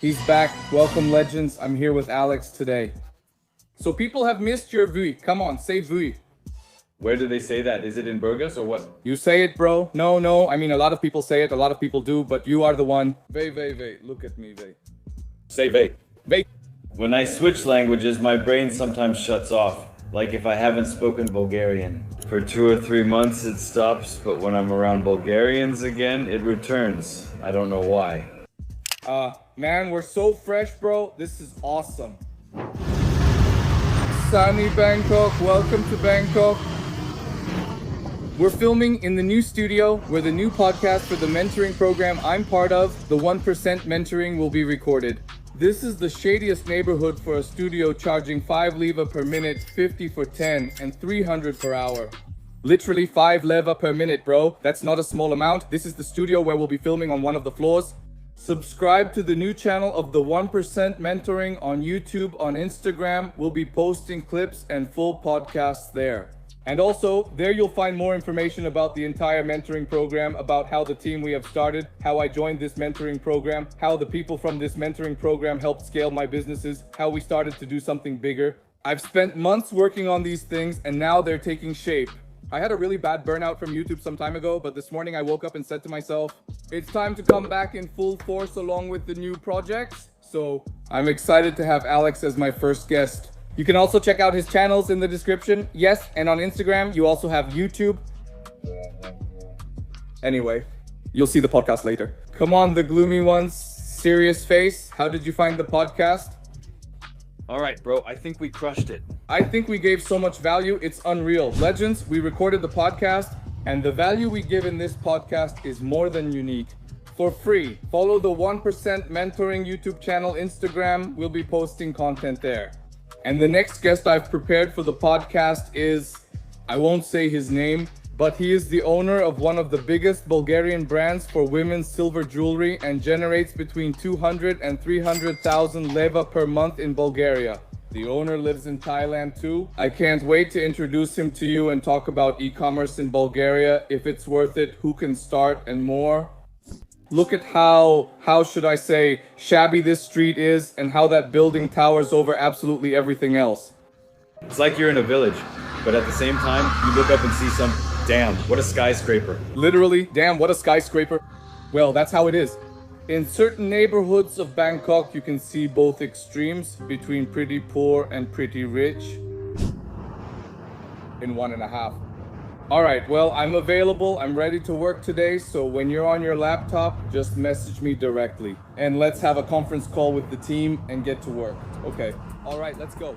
He's back. Welcome, legends. I'm here with Alex today. So people have missed your vui. Come on, say vui. Where do they say that? Is it in Burgos or what? You say it, bro. No. I mean, a lot of people say it. A lot of people do, but you are the one. Vey. Look at me, vey. Say vey. Vey. When I switch languages, my brain sometimes shuts off. Like if I haven't spoken Bulgarian. For 2 or 3 months it stops, but when I'm around Bulgarians again, it returns. I don't know why. Man, we're so fresh, bro. This is awesome. Sunny Bangkok, welcome to Bangkok. We're filming in the new studio where the new podcast for the mentoring program I'm part of, the 1% Mentoring, will be recorded. This is the shadiest neighborhood for a studio, charging 5 leva per minute, 50 for 10, and 300 per hour. Literally 5 leva per minute, bro. That's not a small amount. This is the studio where we'll be filming on one of the floors. Subscribe to the new channel of the 1% Mentoring on YouTube, on Instagram. We'll be posting clips and full podcasts there. And also, there you'll find more information about the entire mentoring program, about how the team we have started, how I joined this mentoring program, how the people from this mentoring program helped scale my businesses, how we started to do something bigger. I've spent months working on these things and now they're taking shape. I had a really bad burnout from YouTube some time ago, but this morning I woke up and said to myself, it's time to come back in full force along with the new projects. So I'm excited to have Alex as my first guest. You can also check out his channels in the description. Yes, and on Instagram, you also have YouTube. Anyway, you'll see the podcast later. Come on, the gloomy ones. Serious face. How did you find the podcast? All right, bro, I think we crushed it. I think we gave so much value, it's unreal. Legends, we recorded the podcast, and the value we give in this podcast is more than unique. For free, follow the 1% Mentoring YouTube channel, Instagram. We'll be posting content there. And the next guest I've prepared for the podcast is, I won't say his name, but he is the owner of one of the biggest Bulgarian brands for women's silver jewelry and generates between 200 and 300,000 leva per month in Bulgaria. The owner lives in Thailand too. I can't wait to introduce him to you and talk about e-commerce in Bulgaria, if it's worth it, who can start, and more. Look at how should I say, shabby this street is and how that building towers over absolutely everything else. It's like you're in a village, but at the same time, you look up and see damn, what a skyscraper. Literally, damn, what a skyscraper. Well, that's how it is. In certain neighborhoods of Bangkok, you can see both extremes between pretty poor and pretty rich in 1.5. All right, well, I'm available. I'm ready to work today. So when you're on your laptop, just message me directly. And let's have a conference call with the team and get to work. Okay. All right, let's go.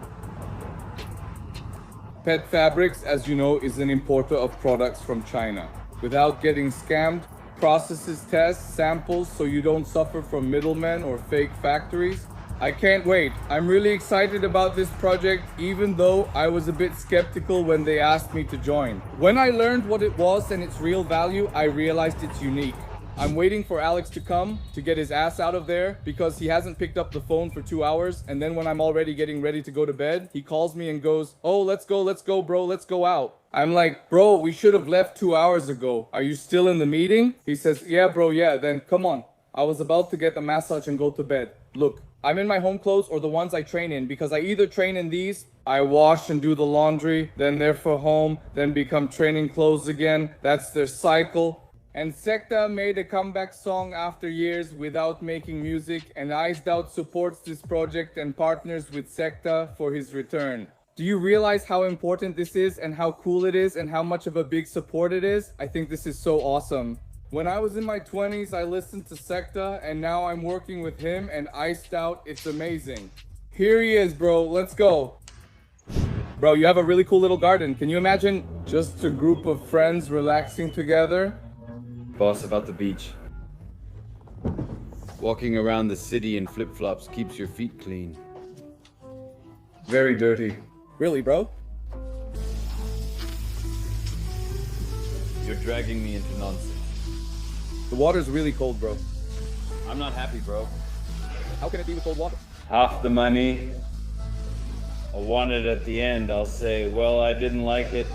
Pet Fabrics, as you know, is an importer of products from China. Without getting scammed, processes tests, samples so you don't suffer from middlemen or fake factories. I can't wait. I'm really excited about this project, even though I was a bit skeptical when they asked me to join. When I learned what it was and its real value, I realized it's unique. I'm waiting for Alex to come to get his ass out of there because he hasn't picked up the phone for 2 hours. And then when I'm already getting ready to go to bed, he calls me and goes, oh, let's go, bro, let's go out. I'm like, bro, we should have left 2 hours ago. Are you still in the meeting? He says, yeah, bro, yeah, then come on. I was about to get a massage and go to bed. Look, I'm in my home clothes or the ones I train in because I either train in these, I wash and do the laundry, then they're for home, then become training clothes again. That's their cycle. And Sekta made a comeback song after years without making music, and Iced Out supports this project and partners with Sekta for his return. Do you realize how important this is and how cool it is and how much of a big support it is? I think this is so awesome. When I was in my 20s, I listened to Sekta, and now I'm working with him and Iced Out. It's amazing. Here he is, bro. Let's go. Bro, you have a really cool little garden. Can you imagine just a group of friends relaxing together? Boss, about the beach. Walking around the city in flip-flops keeps your feet clean. Very dirty. Really, bro? You're dragging me into nonsense. The water's really cold, bro. I'm not happy, bro. How can it be with cold water? Half the money. I want it at the end. I'll say, well, I didn't like it.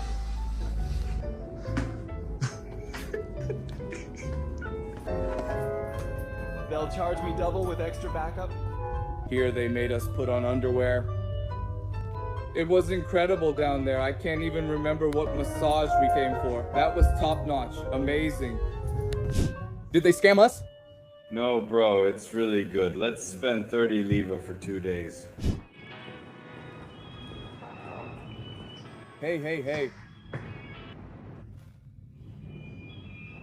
charge me double with extra backup? Here they made us put on underwear. It was incredible down there. I can't even remember what massage we came for. That was top notch. Amazing. Did they scam us? No, bro, it's really good. Let's spend 30 leva for 2 days. Hey.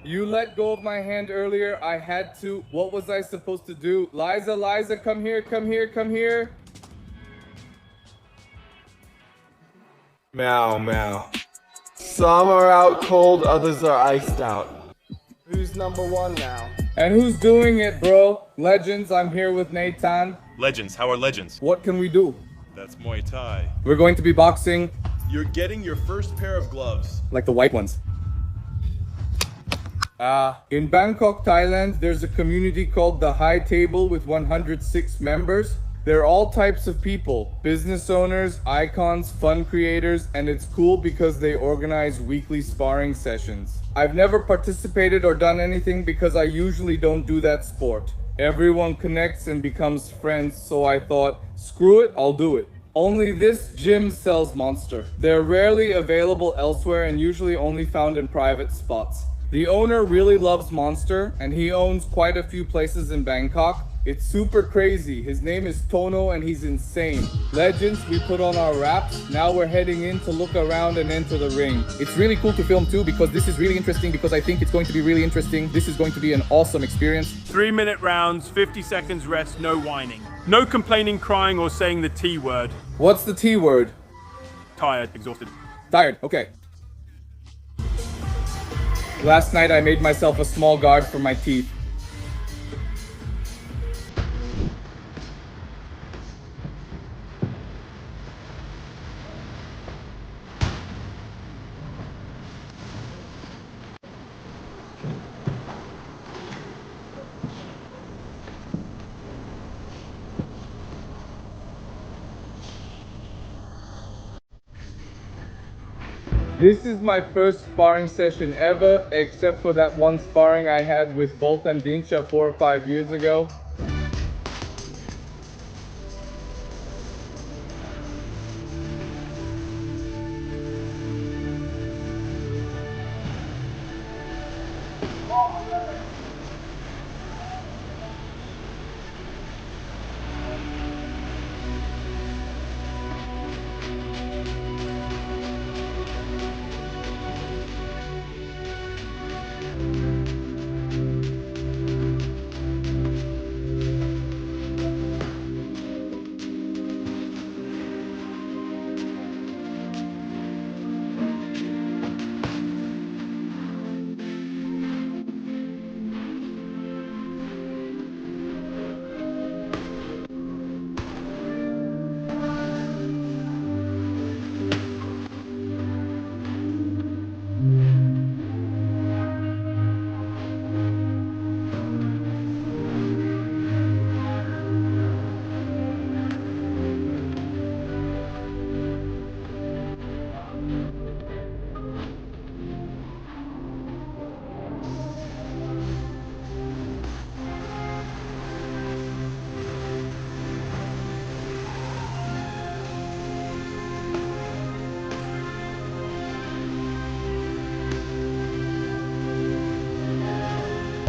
You let go of my hand earlier. I had to. What was I supposed to do? Liza, come here. Meow. Some are out cold, others are iced out. Who's number one now? And who's doing it, bro? Legends, I'm here with Nathan. Legends, how are legends? What can we do? That's Muay Thai. We're going to be boxing. You're getting your first pair of gloves. Like the white ones. In Bangkok, Thailand, there's a community called the High Table with 106 members. They're all types of people, business owners, icons, fun creators, and it's cool because they organize weekly sparring sessions. I've never participated or done anything because I usually don't do that sport. Everyone connects and becomes friends, so I thought, screw it, I'll do it. Only this gym sells Monster. They're rarely available elsewhere and usually only found in private spots. The owner really loves Monster, and he owns quite a few places in Bangkok. It's super crazy. His name is Tono and he's insane. Legends, we put on our wraps. Now we're heading in to look around and enter the ring. It's really cool to film too because this is really interesting because I think it's going to be really interesting. This is going to be an awesome experience. 3-minute rounds, 50 seconds rest, no whining. No complaining, crying, or saying the T word. What's the T word? Tired, exhausted. Tired, okay. Last night I made myself a small guard for my teeth. This is my first sparring session ever, except for that one sparring I had with Bolt and Dinsha 4 or 5 years ago.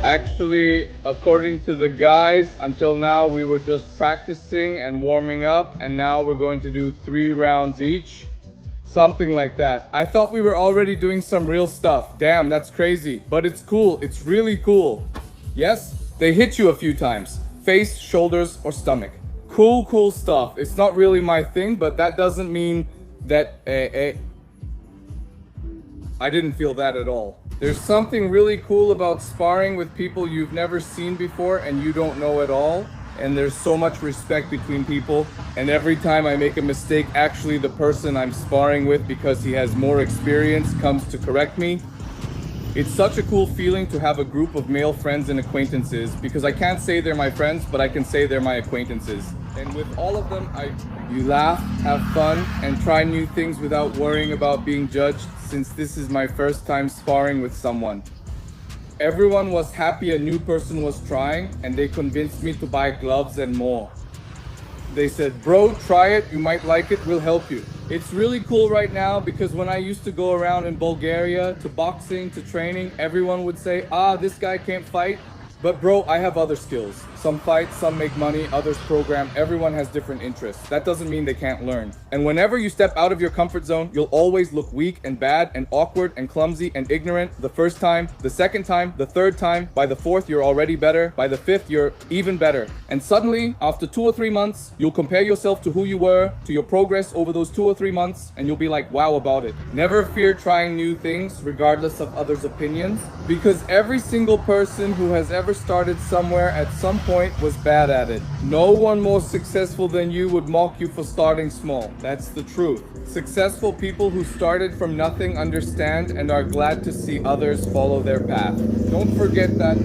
Actually, according to the guys, until now we were just practicing and warming up, and now we're going to do 3 rounds each. Something like that. I thought we were already doing some real stuff. Damn, that's crazy. But it's cool. It's really cool. Yes, they hit you a few times. Face, shoulders, or stomach. Cool stuff. It's not really my thing, but that doesn't mean that I didn't feel that at all. There's something really cool about sparring with people you've never seen before and you don't know at all. And there's so much respect between people. And every time I make a mistake, actually the person I'm sparring with, because he has more experience, comes to correct me. It's such a cool feeling to have a group of male friends and acquaintances, because I can't say they're my friends, but I can say they're my acquaintances. And with all of them, you laugh, have fun, and try new things without worrying about being judged, since this is my first time sparring with someone. Everyone was happy a new person was trying, and they convinced me to buy gloves and more. They said, bro, try it, you might like it, we'll help you. It's really cool right now because when I used to go around in Bulgaria to boxing, to training, everyone would say, this guy can't fight. But bro, I have other skills. Some fight, some make money, others program. Everyone has different interests. That doesn't mean they can't learn. And whenever you step out of your comfort zone, you'll always look weak and bad and awkward and clumsy and ignorant the first time, the second time, the third time. By the fourth, you're already better. By the fifth, you're even better. And suddenly, after 2 or 3 months, you'll compare yourself to who you were, to your progress over those 2 or 3 months, and you'll be like, wow about it. Never fear trying new things, regardless of others' opinions, because every single person who has ever started somewhere at some point was bad at it. No one more successful than you would mock you for starting small. That's the truth. Successful people who started from nothing understand and are glad to see others follow their path. Don't forget that